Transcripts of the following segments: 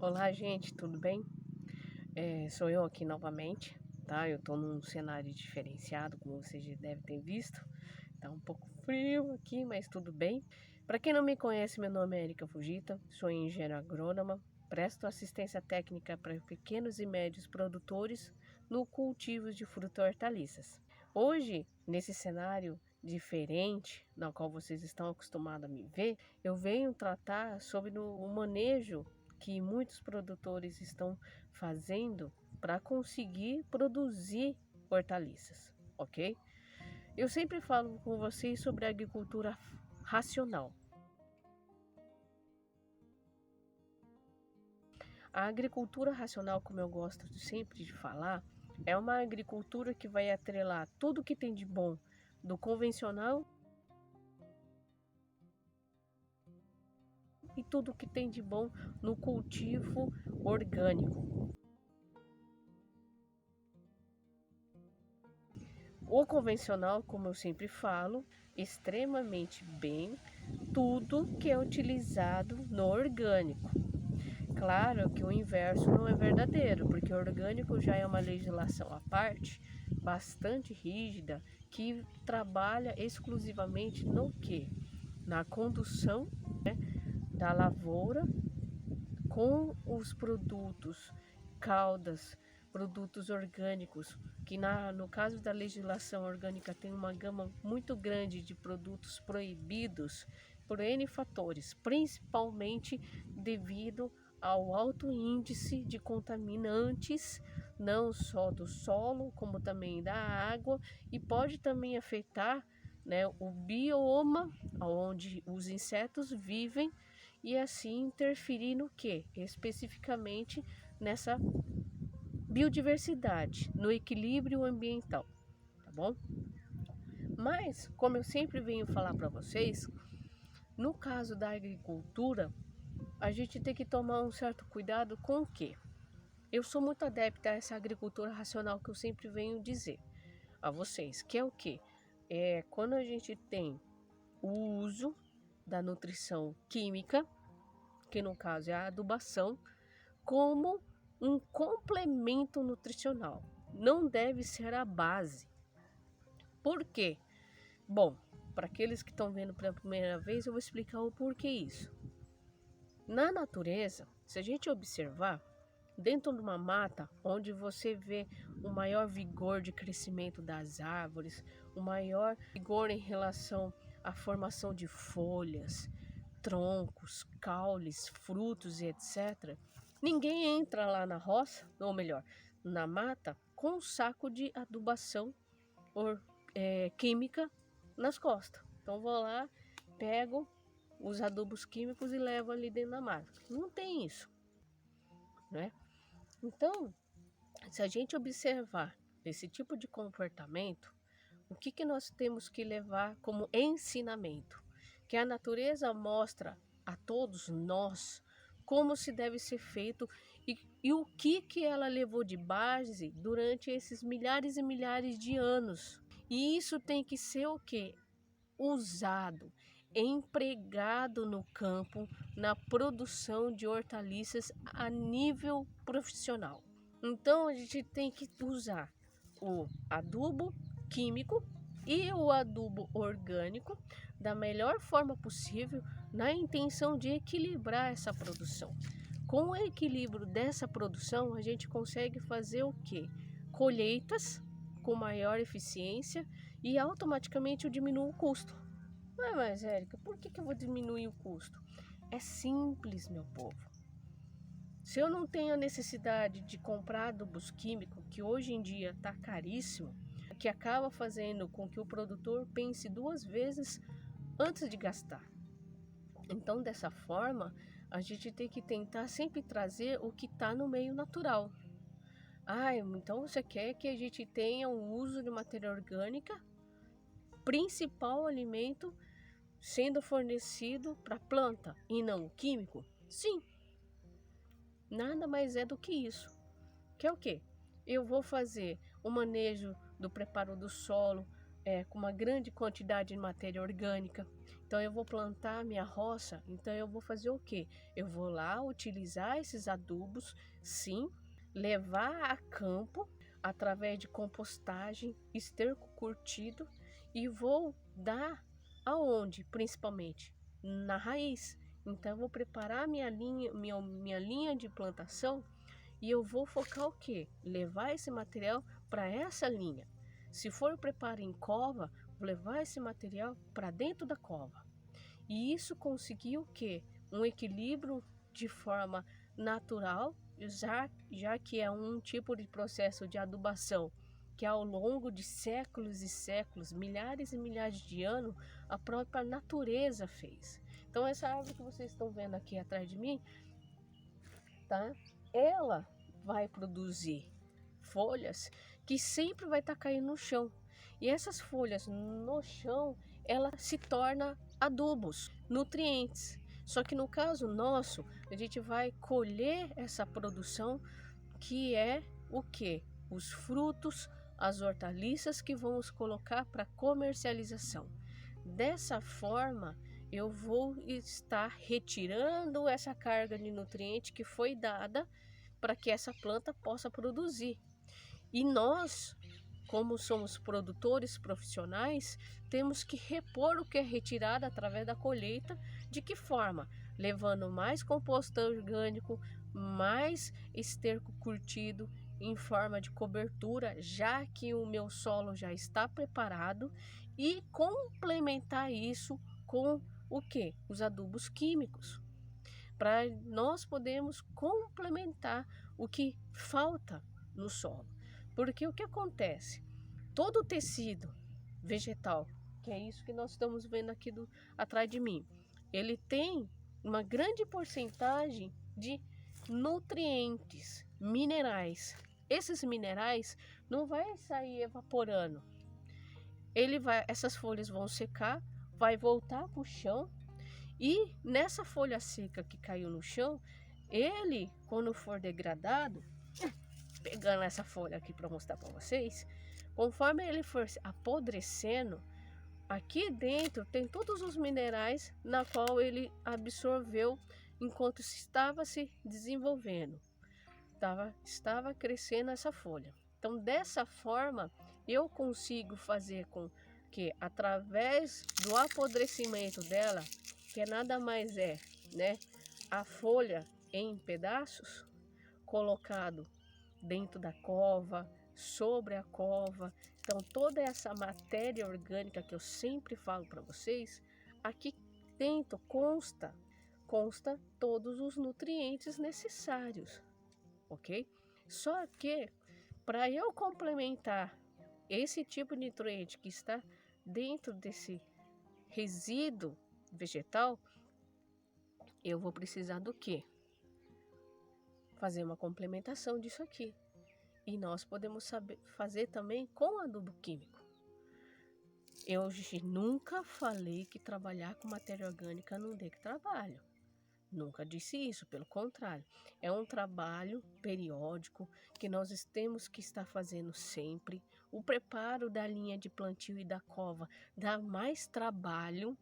Olá, gente, tudo bem? Sou eu aqui novamente, tá? Eu tô num cenário diferenciado, como vocês já devem ter visto. Tá um pouco frio aqui, mas tudo bem. Para quem não me conhece, meu nome é Erika Fujita, sou engenheira agrônoma, presto assistência técnica para pequenos e médios produtores no cultivo de frutas e hortaliças. Hoje, nesse cenário diferente, na qual vocês estão acostumados a me ver, eu venho tratar sobre o manejo que muitos produtores estão fazendo para conseguir produzir hortaliças, ok? Eu sempre falo com vocês sobre a agricultura racional. A agricultura racional, como eu gosto sempre de falar, é uma agricultura que vai atrelar tudo que tem de bom do convencional e tudo que tem de bom no cultivo orgânico. O convencional, como eu sempre falo, extremamente bem tudo que é utilizado no orgânico. Claro que o inverso não é verdadeiro, porque o orgânico já é uma legislação à parte, bastante rígida, que trabalha exclusivamente no quê? Na condução, né, da lavoura com os produtos, caudas, produtos orgânicos, que no caso da legislação orgânica tem uma gama muito grande de produtos proibidos por N fatores, principalmente devido ao alto índice de contaminantes, não só do solo, como também da água, e pode também afetar, né, o bioma onde os insetos vivem e assim interferir no que? Especificamente nessa biodiversidade, no equilíbrio ambiental, tá bom? Mas, como eu sempre venho falar para vocês, no caso da agricultura, a gente tem que tomar um certo cuidado com o quê? Eu sou muito adepta a essa agricultura racional que eu sempre venho dizer a vocês, que é o quê? É quando a gente tem o uso da nutrição química, que no caso é a adubação, como um complemento nutricional. Não deve ser a base. Por quê? Bom, para aqueles que estão vendo pela primeira vez, eu vou explicar o porquê isso. Na natureza, se a gente observar, dentro de uma mata, onde você vê o maior vigor de crescimento das árvores, o maior vigor em relação à formação de folhas, troncos, caules, frutos e etc. Ninguém entra lá na roça, ou melhor, na mata, com um saco de adubação química nas costas. Então vou lá, pego os adubos químicos e levo ali dentro da mata. Não tem isso, né? Então, se a gente observar esse tipo de comportamento, o que nós temos que levar como ensinamento? Que a natureza mostra a todos nós como se deve ser feito e o que ela levou de base durante esses milhares e milhares de anos. E isso tem que ser o quê? Usado, empregado no campo, na produção de hortaliças a nível profissional. Então a gente tem que usar o adubo químico e o adubo orgânico da melhor forma possível, na intenção de equilibrar essa produção. Com o equilíbrio dessa produção, a gente consegue fazer o quê? Colheitas com maior eficiência e automaticamente eu diminuo o custo. Mas Érica, por que eu vou diminuir o custo? É simples, meu povo. Se eu não tenho a necessidade de comprar adubos químicos, que hoje em dia está caríssimo, que acaba fazendo com que o produtor pense duas vezes antes de gastar. Então, dessa forma, a gente tem que tentar sempre trazer o que está no meio natural. Então você quer que a gente tenha o uso de matéria orgânica, principal alimento, sendo fornecido para a planta e não o químico? Sim, nada mais é do que isso. Que é o quê? Eu vou fazer o manejo do preparo do solo com uma grande quantidade de matéria orgânica. Então eu vou plantar minha roça, então eu vou fazer o quê? Eu vou lá utilizar esses adubos, sim, levar a campo através de compostagem, esterco curtido e vou dar aonde? Principalmente na raiz. Então eu vou preparar minha linha de plantação e eu vou focar o quê? Levar esse material para essa linha. Se for preparo em cova, vou levar esse material para dentro da cova. E isso conseguiu o quê? Um equilíbrio de forma natural, já que é um tipo de processo de adubação que ao longo de séculos e séculos, milhares e milhares de anos, a própria natureza fez. Então essa árvore que vocês estão vendo aqui atrás de mim, tá? Ela vai produzir folhas que sempre vai estar caindo no chão. E essas folhas no chão, ela se torna adubos, nutrientes. Só que no caso nosso, a gente vai colher essa produção que é o que? Os frutos, as hortaliças que vamos colocar para comercialização. Dessa forma, eu vou estar retirando essa carga de nutriente que foi dada para que essa planta possa produzir. E nós, como somos produtores profissionais, temos que repor o que é retirado através da colheita. De que forma? Levando mais composto orgânico, mais esterco curtido em forma de cobertura, já que o meu solo já está preparado, e complementar isso com o que? Os adubos químicos, para nós podermos complementar o que falta no solo. Porque o que acontece? Todo o tecido vegetal, que é isso que nós estamos vendo aqui atrás de mim, ele tem uma grande porcentagem de nutrientes, minerais. Esses minerais não vai sair evaporando. Essas folhas vão secar, vai voltar para o chão, e nessa folha seca que caiu no chão, ele, quando for degradado, pegando essa folha aqui para mostrar para vocês, conforme ele for apodrecendo, aqui dentro tem todos os minerais na qual ele absorveu enquanto estava se desenvolvendo, estava crescendo essa folha. Então, dessa forma, eu consigo fazer com que, através do apodrecimento dela, que nada mais é, né, a folha em pedaços, colocado dentro da cova, sobre a cova. Então, toda essa matéria orgânica que eu sempre falo para vocês, aqui dentro consta todos os nutrientes necessários, ok? Só que, para eu complementar esse tipo de nutriente que está dentro desse resíduo vegetal, eu vou precisar do quê? Fazer uma complementação disso aqui. E nós podemos fazer também com adubo químico. Eu nunca falei que trabalhar com matéria orgânica não dê trabalho. Nunca disse isso, pelo contrário. É um trabalho periódico que nós temos que estar fazendo sempre. O preparo da linha de plantio e da cova dá mais trabalho,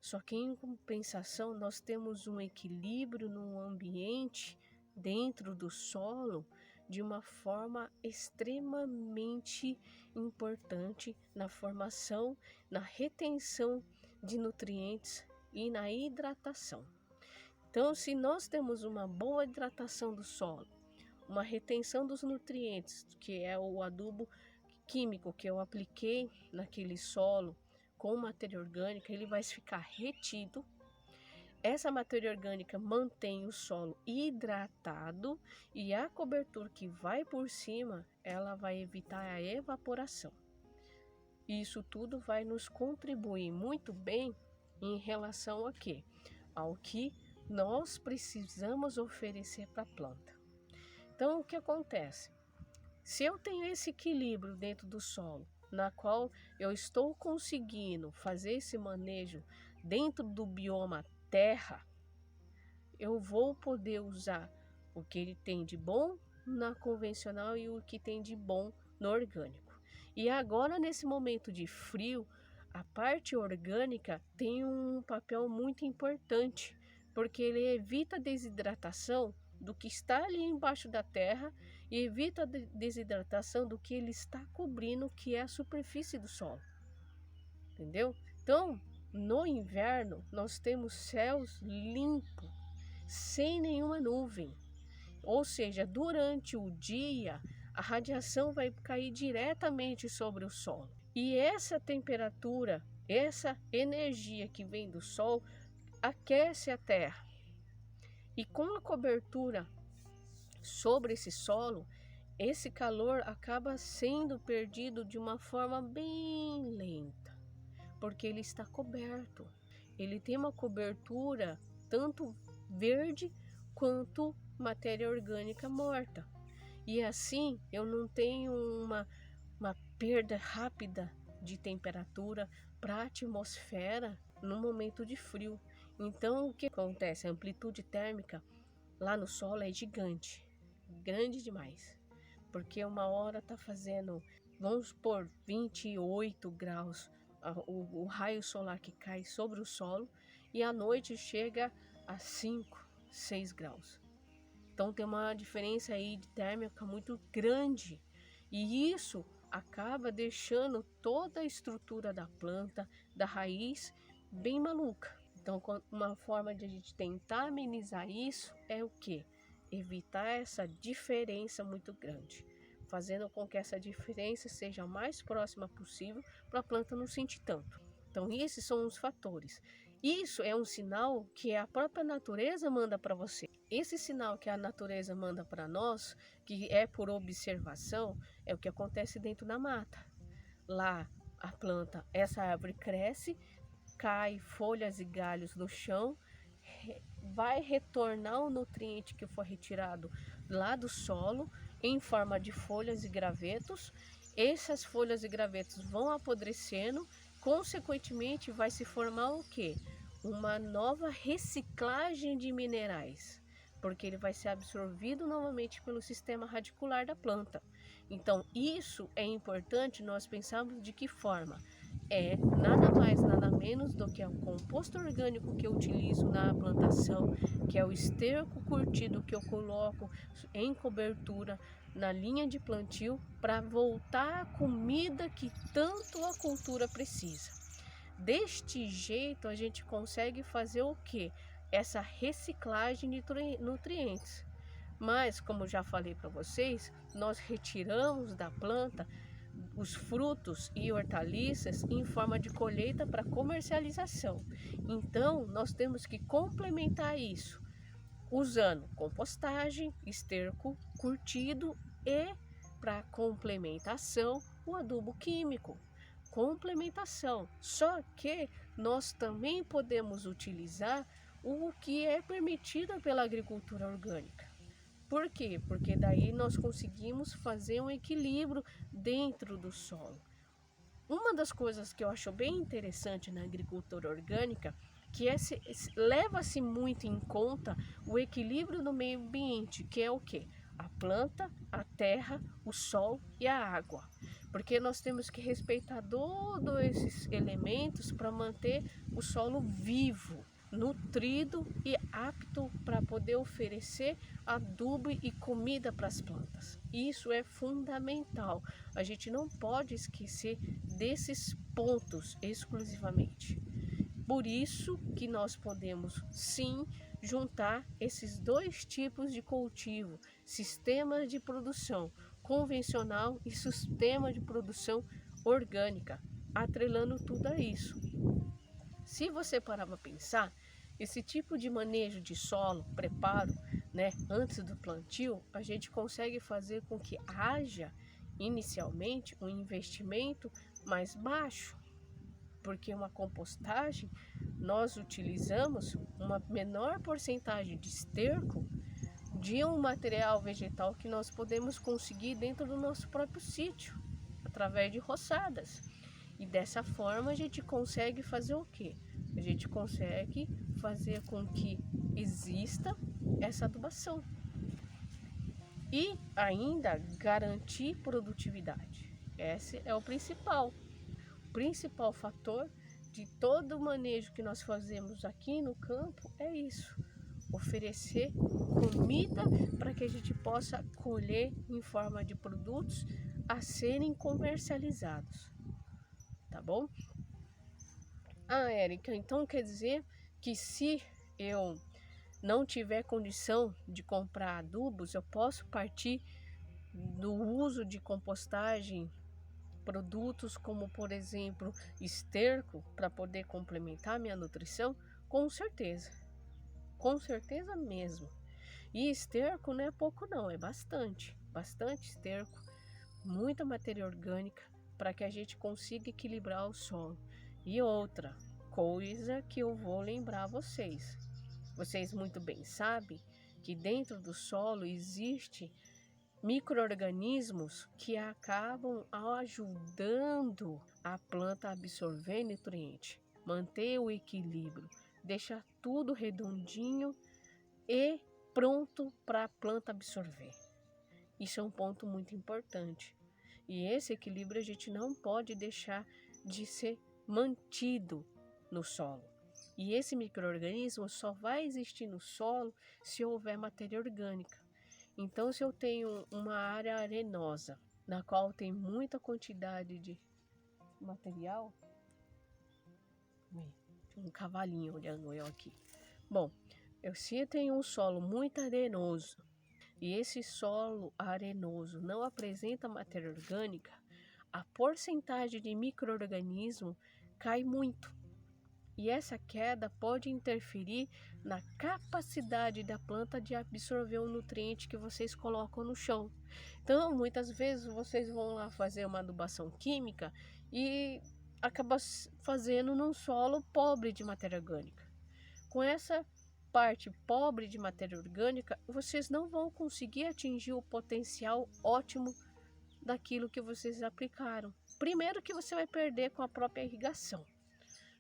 só que em compensação nós temos um equilíbrio no ambiente dentro do solo de uma forma extremamente importante na formação, na retenção de nutrientes e na hidratação. Então, se nós temos uma boa hidratação do solo, uma retenção dos nutrientes, que é o adubo químico que eu apliquei naquele solo com matéria orgânica, ele vai ficar retido. Essa matéria orgânica mantém o solo hidratado e a cobertura que vai por cima, ela vai evitar a evaporação. Isso tudo vai nos contribuir muito bem em relação a quê? Ao que nós precisamos oferecer para a planta. Então, o que acontece? Se eu tenho esse equilíbrio dentro do solo, na qual eu estou conseguindo fazer esse manejo dentro do bioma terra, eu vou poder usar o que ele tem de bom na convencional e o que tem de bom no orgânico. E agora, nesse momento de frio, a parte orgânica tem um papel muito importante, porque ele evita a desidratação do que está ali embaixo da terra e evita a desidratação do que ele está cobrindo, que é a superfície do solo. Entendeu? Então, no inverno, nós temos céus limpos, sem nenhuma nuvem. Ou seja, durante o dia, a radiação vai cair diretamente sobre o solo. E essa temperatura, essa energia que vem do sol, aquece a terra. E com a cobertura sobre esse solo, esse calor acaba sendo perdido de uma forma bem lenta, porque ele está coberto. Ele tem uma cobertura tanto verde quanto matéria orgânica morta. E assim eu não tenho uma perda rápida de temperatura para a atmosfera no momento de frio. Então o que acontece? A amplitude térmica lá no solo é gigante, grande demais, porque uma hora está fazendo, vamos supor, 28 graus o raio solar que cai sobre o solo, e à noite chega a 5, 6 graus. Então tem uma diferença aí de térmica muito grande, e isso acaba deixando toda a estrutura da planta, da raiz, bem maluca. Então uma forma de a gente tentar amenizar isso é o quê? Evitar essa diferença muito grande, fazendo com que essa diferença seja a mais próxima possível para a planta não sentir tanto. Então esses são os fatores. Isso é um sinal que a própria natureza manda para você. Esse sinal que a natureza manda para nós, que é por observação, é o que acontece dentro da mata. Lá a planta, essa árvore cresce, cai folhas e galhos no chão, vai retornar o nutriente que foi retirado lá do solo em forma de folhas e gravetos. Essas folhas e gravetos vão apodrecendo, consequentemente vai se formar o quê? Uma nova reciclagem de minerais, porque ele vai ser absorvido novamente pelo sistema radicular da planta. Então isso é importante nós pensarmos de que forma? É nada mais, nada menos do que o composto orgânico que eu utilizo na plantação, que é o esterco curtido que eu coloco em cobertura na linha de plantio para voltar a comida que tanto a cultura precisa. Deste jeito a gente consegue fazer o quê? Essa reciclagem de nutrientes. Mas, como já falei para vocês, nós retiramos da planta os frutos e hortaliças em forma de colheita para comercialização. Então, nós temos que complementar isso usando compostagem, esterco curtido e, para complementação, o adubo químico. Complementação. Só que nós também podemos utilizar o que é permitido pela agricultura orgânica. Por quê? Porque daí nós conseguimos fazer um equilíbrio dentro do solo. Uma das coisas que eu acho bem interessante na agricultura orgânica, que leva-se muito em conta o equilíbrio do meio ambiente, que é o quê? A planta, a terra, o sol e a água. Porque nós temos que respeitar todos esses elementos para manter o solo vivo, nutrido e apto para poder oferecer adubo e comida para as plantas. Isso é fundamental. A gente não pode esquecer desses pontos exclusivamente. Por isso que nós podemos sim juntar esses dois tipos de cultivo, sistemas de produção convencional e sistema de produção orgânica, atrelando tudo a isso. Se você parar para pensar, esse tipo de manejo de solo, preparo, antes do plantio, a gente consegue fazer com que haja inicialmente um investimento mais baixo, porque uma compostagem nós utilizamos uma menor porcentagem de esterco de um material vegetal que nós podemos conseguir dentro do nosso próprio sítio, através de roçadas. E dessa forma a gente consegue fazer o quê? A gente consegue fazer com que exista essa adubação e ainda garantir produtividade. Esse é o principal. principal fator de todo o manejo que nós fazemos aqui no campo é isso: oferecer comida para que a gente possa colher em forma de produtos a serem comercializados, tá bom? Ah, Érica, então quer dizer que se eu não tiver condição de comprar adubos, eu posso partir do uso de compostagem, produtos como, por exemplo, esterco, para poder complementar minha nutrição? Com certeza mesmo. E esterco não é pouco não, é bastante, bastante esterco, muita matéria orgânica para que a gente consiga equilibrar o solo. E outra coisa que eu vou lembrar vocês muito bem sabem que dentro do solo existe micro-organismos que acabam ajudando a planta a absorver nutriente, manter o equilíbrio, deixar tudo redondinho e pronto para a planta absorver. Isso é um ponto muito importante. E esse equilíbrio a gente não pode deixar de ser mantido no solo. E esse micro-organismo só vai existir no solo se houver matéria orgânica. Então, se eu tenho uma área arenosa, na qual tem muita quantidade de material, tem um cavalinho olhando eu aqui. Bom, se eu tenho um solo muito arenoso e esse solo arenoso não apresenta matéria orgânica, a porcentagem de micro-organismo cai muito. E essa queda pode interferir na capacidade da planta de absorver o nutriente que vocês colocam no chão. Então, muitas vezes vocês vão lá fazer uma adubação química e acaba fazendo num solo pobre de matéria orgânica. Com essa parte pobre de matéria orgânica, vocês não vão conseguir atingir o potencial ótimo daquilo que vocês aplicaram. Primeiro que você vai perder com a própria irrigação,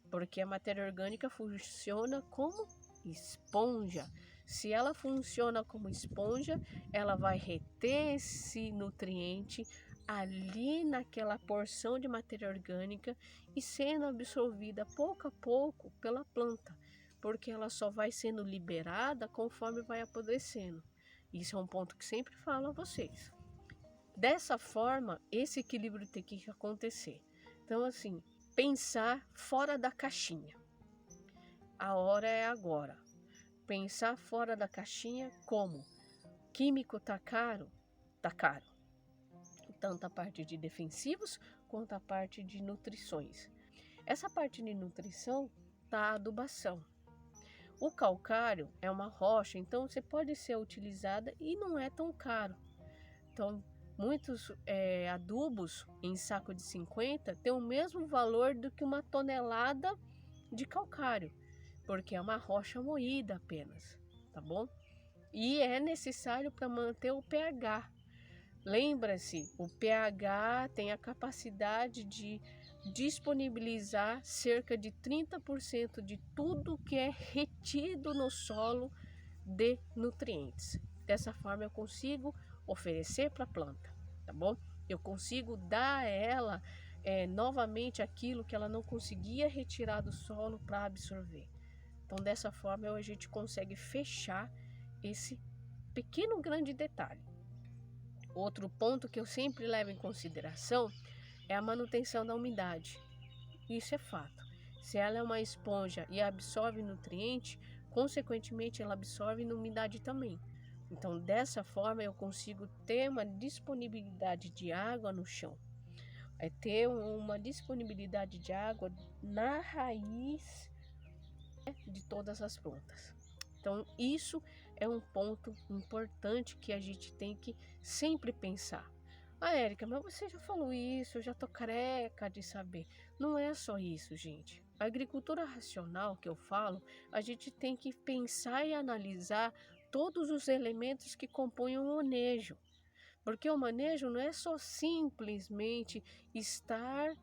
porque a matéria orgânica funciona como esponja. Se ela funciona como esponja, ela vai reter esse nutriente ali naquela porção de matéria orgânica e sendo absorvida pouco a pouco pela planta, porque ela só vai sendo liberada conforme vai apodrecendo. Isso é um ponto que sempre falo a vocês. Dessa forma, esse equilíbrio tem que acontecer. Então, assim, pensar fora da caixinha. A hora é agora. Pensar fora da caixinha como? Químico tá caro? Tá caro. Tanto a parte de defensivos quanto a parte de nutrições. Essa parte de nutrição tá a adubação. O calcário é uma rocha, então você pode ser utilizada e não é tão caro. Então, muitos adubos em saco de 50 têm o mesmo valor do que uma tonelada de calcário, porque é uma rocha moída apenas, tá bom? E é necessário para manter o pH. Lembra-se, o pH tem a capacidade de disponibilizar cerca de 30% de tudo que é retido no solo de nutrientes. Dessa forma eu consigo oferecer para a planta, tá bom? Eu consigo dar a ela novamente aquilo que ela não conseguia retirar do solo para absorver. Então dessa forma a gente consegue fechar esse pequeno grande detalhe. Outro ponto que eu sempre levo em consideração é a manutenção da umidade. Isso é fato. Se ela é uma esponja e absorve nutriente, consequentemente ela absorve umidade também. Então, dessa forma, eu consigo ter uma disponibilidade de água no chão. É ter uma disponibilidade de água na raiz de todas as plantas. Então, isso é um ponto importante que a gente tem que sempre pensar. Ah, Érica, mas você já falou isso, eu já tô careca de saber. Não é só isso, gente. A agricultura racional que eu falo, a gente tem que pensar e analisar todos os elementos que compõem o manejo. Porque o manejo não é só simplesmente estar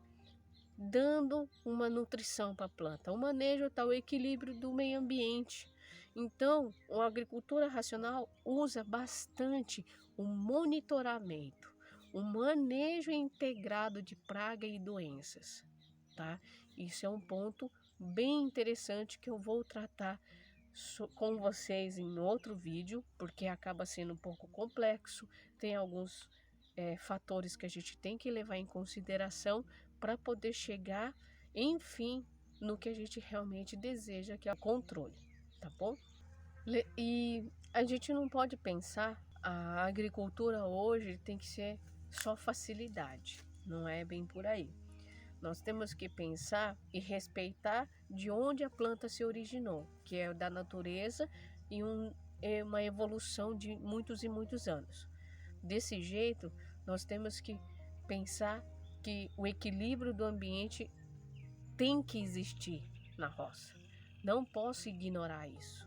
dando uma nutrição para a planta. O manejo está o equilíbrio do meio ambiente. Então, a agricultura racional usa bastante o monitoramento, o manejo integrado de praga e doenças. tá? Isso é um ponto bem interessante que eu vou tratar com vocês em outro vídeo, porque acaba sendo um pouco complexo, tem alguns fatores que a gente tem que levar em consideração para poder chegar, enfim, no que a gente realmente deseja, que é o controle, tá bom? E a gente não pode pensar, a agricultura hoje tem que ser só facilidade, não é bem por aí. Nós temos que pensar e respeitar de onde a planta se originou, que é da natureza e uma evolução de muitos e muitos anos. Desse jeito, nós temos que pensar que o equilíbrio do ambiente tem que existir na roça. Não posso ignorar isso,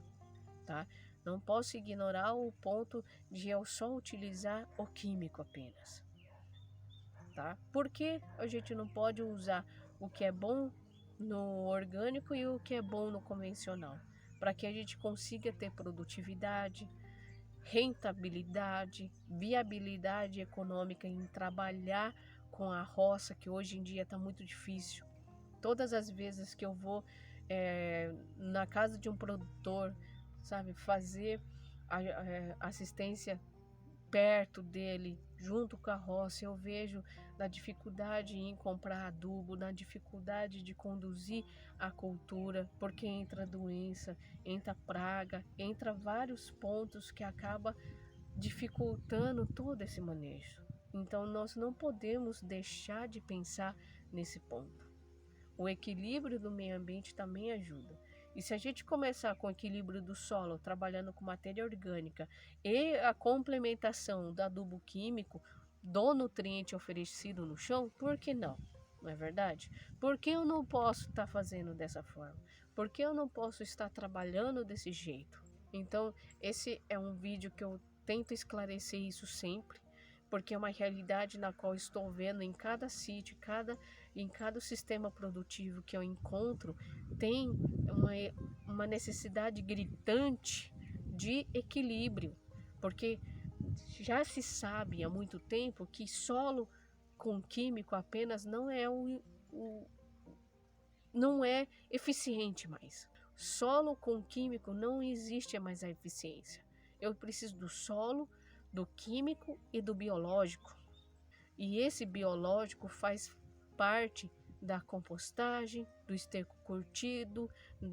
tá? Não posso ignorar o ponto de eu só utilizar o químico apenas. Tá? Por que a gente não pode usar o que é bom no orgânico e o que é bom no convencional? Para que a gente consiga ter produtividade, rentabilidade, viabilidade econômica em trabalhar com a roça, que hoje em dia está muito difícil. Todas as vezes que eu vou na casa de um produtor, sabe, fazer assistência perto dele, junto com a roça, eu vejo na dificuldade em comprar adubo, na dificuldade de conduzir a cultura, porque entra doença, entra praga, entra vários pontos que acaba dificultando todo esse manejo. Então nós não podemos deixar de pensar nesse ponto. O equilíbrio do meio ambiente também ajuda. E se a gente começar com o equilíbrio do solo, trabalhando com matéria orgânica e a complementação do adubo químico, do nutriente oferecido no chão, por que não? Não é verdade? Por que eu não posso estar fazendo dessa forma? Por que eu não posso estar trabalhando desse jeito? Então, esse é um vídeo que eu tento esclarecer isso sempre, porque é uma realidade na qual estou vendo em cada sítio, em cada sistema produtivo que eu encontro, tem uma necessidade gritante de equilíbrio, porque já se sabe há muito tempo que solo com químico apenas não é eficiente mais. Solo com químico não existe mais a eficiência. Eu preciso do solo, do químico e do biológico. E esse biológico faz parte da compostagem, do esterco curtido,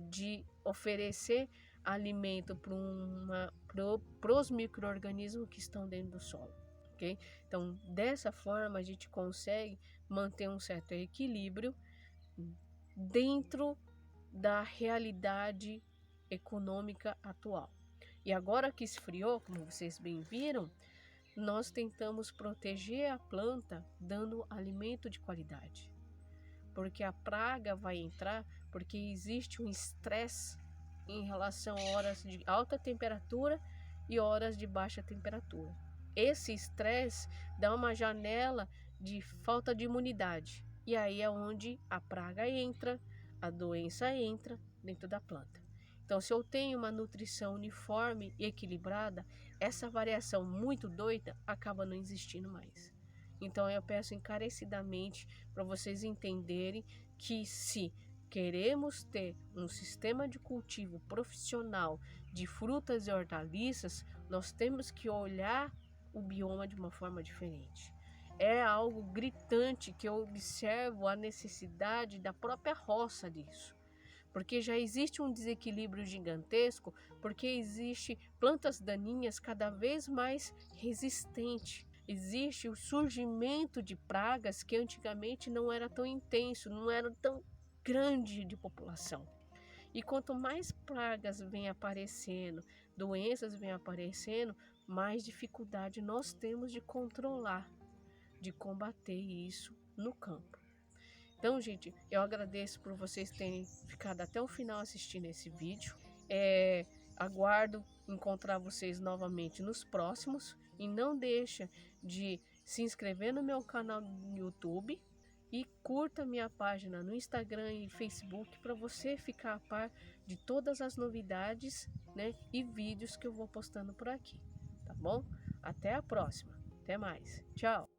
de oferecer alimento para os micro-organismos que estão dentro do solo. Okay? Então, dessa forma, a gente consegue manter um certo equilíbrio dentro da realidade econômica atual. E agora que esfriou, como vocês bem viram, nós tentamos proteger a planta dando alimento de qualidade. Porque a praga vai entrar, porque existe um estresse em relação a horas de alta temperatura e horas de baixa temperatura. Esse estresse dá uma janela de falta de imunidade. E aí é onde a praga entra, a doença entra dentro da planta. Então, se eu tenho uma nutrição uniforme e equilibrada, essa variação muito doida acaba não existindo mais. Então, eu peço encarecidamente para vocês entenderem que se queremos ter um sistema de cultivo profissional de frutas e hortaliças, nós temos que olhar o bioma de uma forma diferente. É algo gritante que eu observo a necessidade da própria roça disso. Porque já existe um desequilíbrio gigantesco, porque existe plantas daninhas cada vez mais resistentes. Existe o surgimento de pragas que antigamente não era tão intenso, não era tão grande de população. E quanto mais pragas vêm aparecendo, doenças vêm aparecendo, mais dificuldade nós temos de controlar, de combater isso no campo. Então, gente, eu agradeço por vocês terem ficado até o final assistindo esse vídeo. Aguardo encontrar vocês novamente nos próximos. E não deixa de se inscrever no meu canal no YouTube e curta minha página no Instagram e Facebook para você ficar a par de todas as novidades, né, e vídeos que eu vou postando por aqui, tá bom? Até a próxima. Até mais. Tchau.